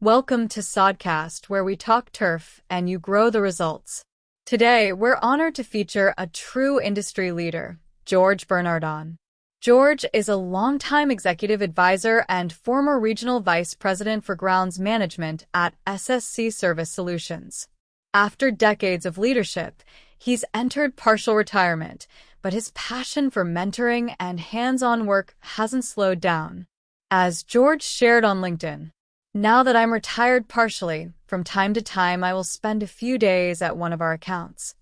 Welcome to Sodcast, where we talk turf and you grow the results. Today, we're honored to feature a true industry leader, George Bernardon. George is a longtime executive advisor and former regional vice president for grounds management at SCC Solutions. After decades of leadership, he's entered partial retirement, but his passion for mentoring and hands-on work hasn't slowed down. As George shared on LinkedIn, "Now that I'm retired partially, from time to time I will spend a few days at one of our accounts,"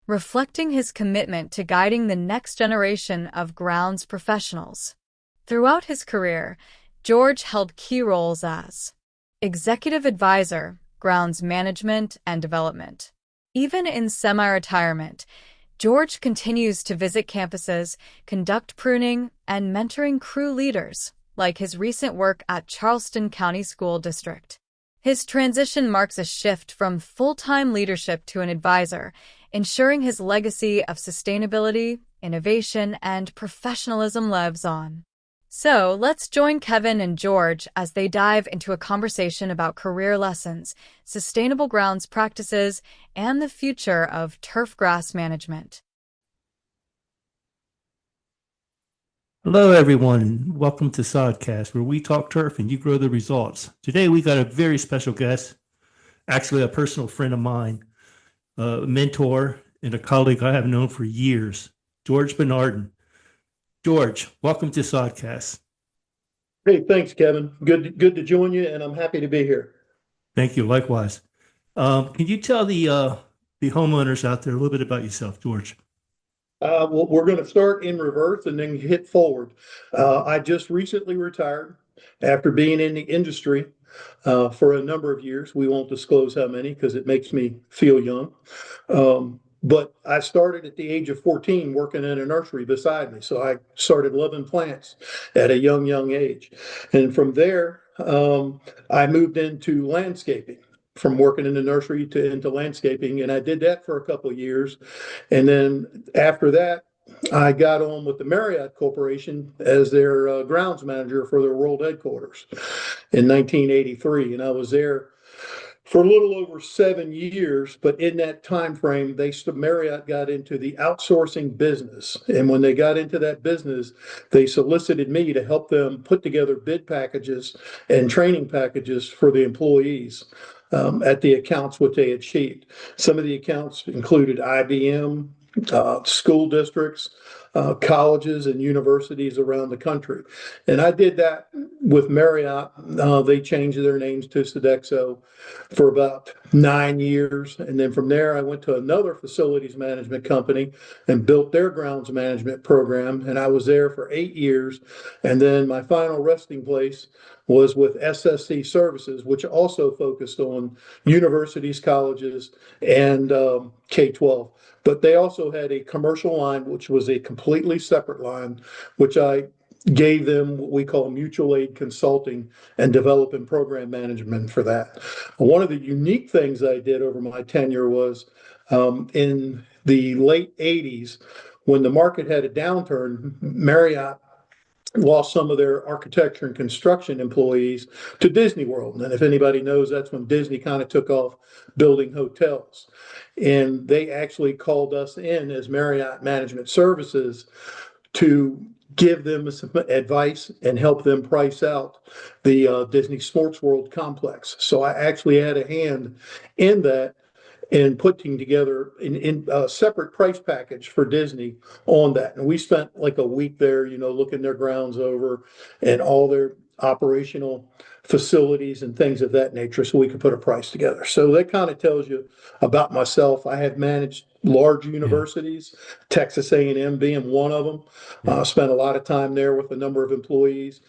reflecting his commitment to guiding the next generation of grounds professionals. Throughout his career, George held key roles as executive advisor, grounds management and development. Even in semi-retirement, George continues to visit campuses, conduct pruning, and mentoring crew leaders, like his recent work at Charleston County School District. His transition marks a shift from full-time leadership to an advisor, ensuring his legacy of sustainability, innovation, and professionalism lives on. So, let's join Kevin and George as they dive into a conversation about career lessons, sustainable grounds practices, and the future of turf grass management. Hello, everyone. Welcome to Sodcast, where we talk turf and you grow the results. Today, we got a very special guest, actually a personal friend of mine, a mentor and a colleague I have known for years, George Bernardon. George, welcome to Sodcast. Hey, thanks, Kevin. Good to join you, and I'm happy to be here. Thank you. Likewise. Can you tell the homeowners out there a little bit about yourself, George? Well, we're going to start in reverse and then hit forward. I just recently retired after being in the industry for a number of years. We won't disclose how many because it makes me feel young. But I started at the age of 14 working in a nursery beside me. So I started loving plants at a young age. And from there, I moved into landscaping. From working in the nursery into landscaping, and I did that for a couple of years. And then after that, I got on with the Marriott Corporation as their grounds manager for their world headquarters in 1983, and I was there for a little over 7 years. But in that time frame, Marriott got into the outsourcing business, and when they got into that business, they solicited me to help them put together bid packages and training packages for the employees. At the accounts which they achieved. Some of the accounts included IBM, school districts, colleges, and universities around the country. And I did that with Marriott. They changed their names to Sodexo for about 9 years. And then from there, I went to another facilities management company and built their grounds management program. And I was there for 8 years. And then my final resting place was with SCC Services, which also focused on universities, colleges, and K-12. But they also had a commercial line, which was a completely separate line, which I gave them what we call mutual aid consulting and developing program management for that. One of the unique things I did over my tenure was in the late 80s, when the market had a downturn, Marriott lost some of their architecture and construction employees to Disney World. And if anybody knows, that's when Disney kind of took off building hotels. And they actually called us in as Marriott Management Services to give them some advice and help them price out the Disney Sports World complex. So I actually had a hand in that and putting together in a separate price package for Disney on that. And we spent like a week there, looking their grounds over and all their operational facilities and things of that nature so we could put a price together. So that kind of tells you about myself. I have managed large universities, Texas A&M being one of them. Spent a lot of time there with a number of employees.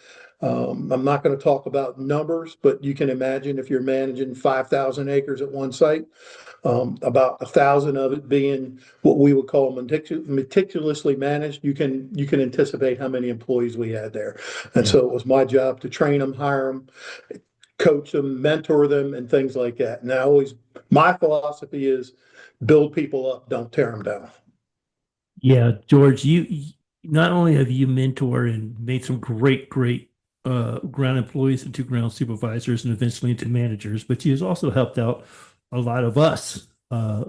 I'm not going to talk about numbers, but you can imagine if you're managing 5,000 acres at one site, about 1,000 of it being what we would call meticulously managed. You can anticipate how many employees we had there. And so it was my job to train them, hire them, coach them, mentor them, and things like that. And my philosophy is build people up, don't tear them down. Yeah, George, you not only have you mentored and made some great ground employees into ground supervisors and eventually into managers, but she has also helped out a lot of us,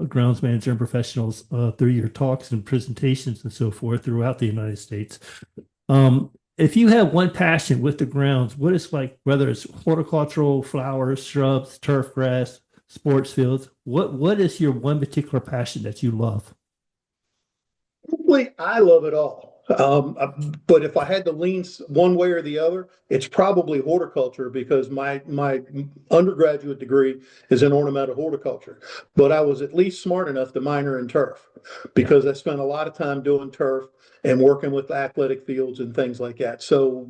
grounds manager and professionals, through your talks and presentations and so forth throughout the United States. If you have one passion with the grounds, what is like, whether it's horticultural, flowers, shrubs, turf grass, sports fields, what is your one particular passion that you love? Probably, I love it all. But if I had to lean one way or the other, it's probably horticulture because my undergraduate degree is in ornamental horticulture. But I was at least smart enough to minor in turf Yeah. because I spent a lot of time doing turf and working with athletic fields and things like that. So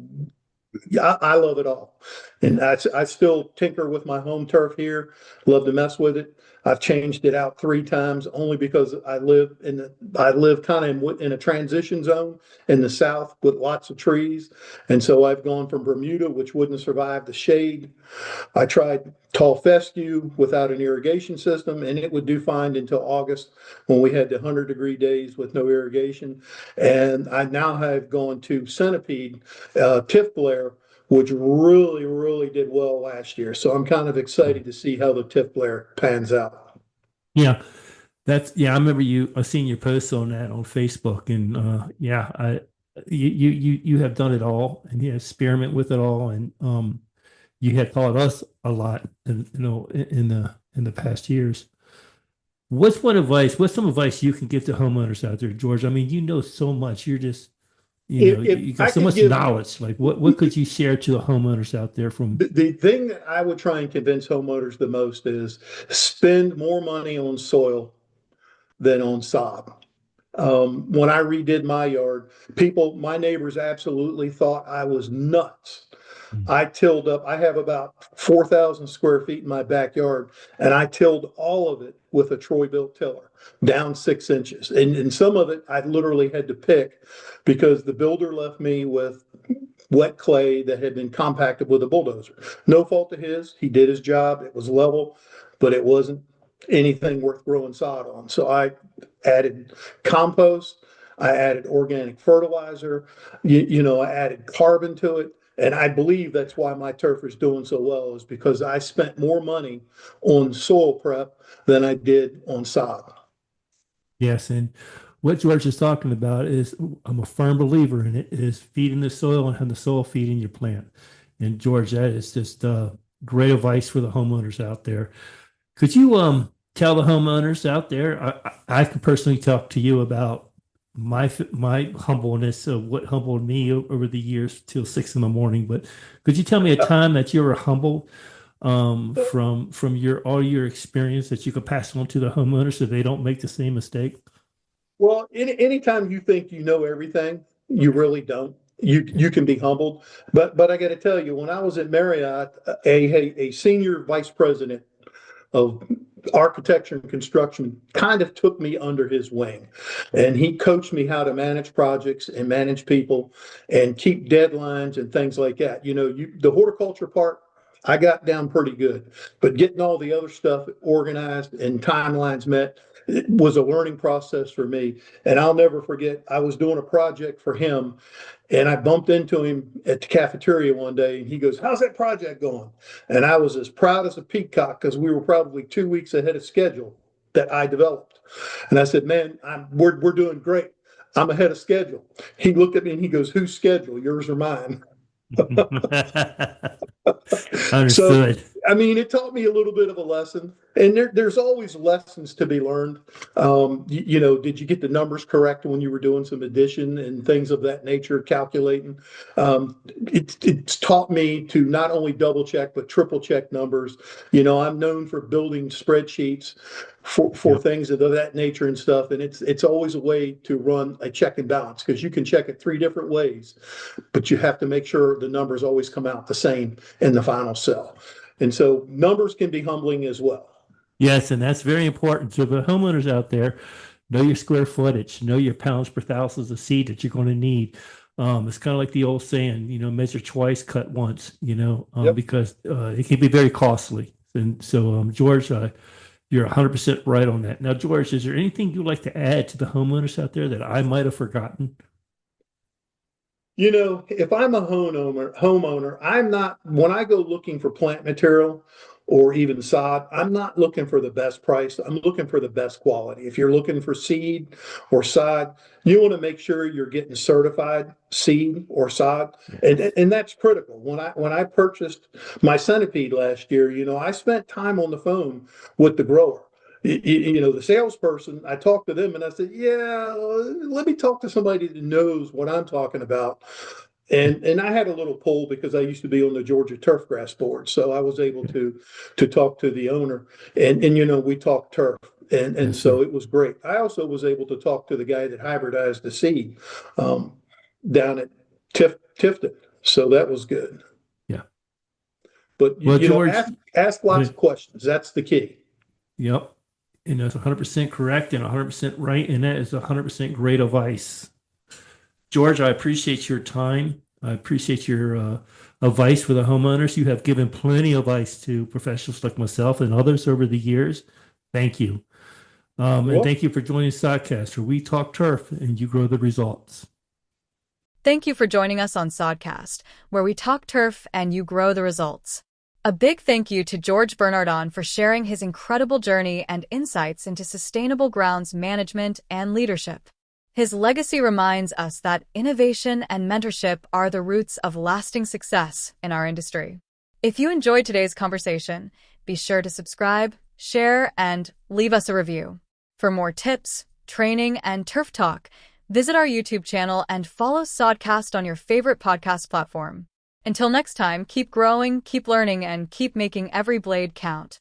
yeah, I love it all. And I still tinker with my home turf here, love to mess with it. I've changed it out 3 times only because I live kind of in a transition zone in the south with lots of trees. And so I've gone from Bermuda, which wouldn't survive the shade. I tried tall fescue without an irrigation system, and it would do fine until August when we had the 100-degree days with no irrigation. And I now have gone to centipede, Tiff Blair, which really, really did well last year. So I'm kind of excited to see how the Tiff Blair pans out. Yeah, I remember you seeing your posts on that on Facebook, and yeah, you have done it all, and you experiment with it all, and you had taught us a lot, in the past years. What's some advice you can give to homeowners out there, George? I mean, you know so much. You're just, If you got I so could much give knowledge. Like, what could you share to the homeowners out there from? the thing that I would try and convince homeowners the most is spend more money on soil than on sod. When I redid my yard, my neighbors absolutely thought I was nuts. I tilled up, I have about 4,000 square feet in my backyard, and I tilled all of it with a Troy built tiller down 6 inches. And some of it I literally had to pick because the builder left me with wet clay that had been compacted with a bulldozer. No fault of his. He did his job. It was level, but it wasn't anything worth growing sod on. So I added compost. I added organic fertilizer. I added carbon to it. And I believe that's why my turf is doing so well is because I spent more money on soil prep than I did on sod. Yes, and what George is talking about is, I'm a firm believer in it, is feeding the soil and having the soil feeding your plant. And George, that is just great advice for the homeowners out there. Could you tell the homeowners out there? I can personally talk to you about my humbleness of what humbled me over the years till 6 in the morning. But could you tell me a time that you were humbled from your all your experience that you could pass on to the homeowners so they don't make the same mistake? Well, anytime you think you know everything, you really don't. You can be humbled, but I got to tell you, when I was at Marriott, a senior vice president of architecture and construction kind of took me under his wing, and he coached me how to manage projects and manage people and keep deadlines and things like that. The horticulture part. I got down pretty good, but getting all the other stuff organized and timelines met, it was a learning process for me. And I'll never forget, I was doing a project for him and I bumped into him at the cafeteria one day and he goes, "How's that project going?" And I was as proud as a peacock because we were probably 2 weeks ahead of schedule that I developed. And I said, "Man, we're doing great. I'm ahead of schedule." He looked at me and he goes, "Whose schedule, yours or mine?" So, Understood. I mean, it taught me a little bit of a lesson, and there's always lessons to be learned. Did you get the numbers correct when you were doing some addition and things of that nature, calculating? It's taught me to not only double check but triple check numbers. I'm known for building spreadsheets for Yep. things of that nature and stuff, and it's always a way to run a check and balance because you can check it 3 different ways, but you have to make sure the numbers always come out the same in the final cell. And so numbers can be humbling as well. Yes, and that's very important. So the homeowners out there, know your square footage, know your pounds per thousands of seed that you're going to need. It's kind of like the old saying, measure twice, cut once, Yep. because it can be very costly. And so, George, you're 100% right on that. Now, George, is there anything you'd like to add to the homeowners out there that I might have forgotten? If I'm a homeowner, I'm not, when I go looking for plant material or even sod, I'm not looking for the best price. I'm looking for the best quality. If you're looking for seed or sod, you want to make sure you're getting certified seed or sod. And that's critical. When I purchased my centipede last year, I spent time on the phone with the grower. The salesperson, I talked to them and I said, yeah, let me talk to somebody that knows what I'm talking about. And I had a little pull because I used to be on the Georgia Turfgrass board. So I was able to talk to the owner and we talked turf. And Yes, so sir. it was great. I also was able to talk to the guy that hybridized the seed down at Tifton. So that was good. Yeah. But Well, George, ask lots of questions. That's the key. yep. And that's 100% correct and 100% right. And that is 100% great advice. George, I appreciate your time. I appreciate your advice for the homeowners. You have given plenty of advice to professionals like myself and others over the years. Thank you. And thank you for joining Sodcast, where we talk turf and you grow the results. Thank you for joining us on Sodcast, where we talk turf and you grow the results. A big thank you to George Bernardon for sharing his incredible journey and insights into sustainable grounds management and leadership. His legacy reminds us that innovation and mentorship are the roots of lasting success in our industry. If you enjoyed today's conversation, be sure to subscribe, share, and leave us a review. For more tips, training, and turf talk, visit our YouTube channel and follow Sodcast on your favorite podcast platform. Until next time, keep growing, keep learning, and keep making every blade count.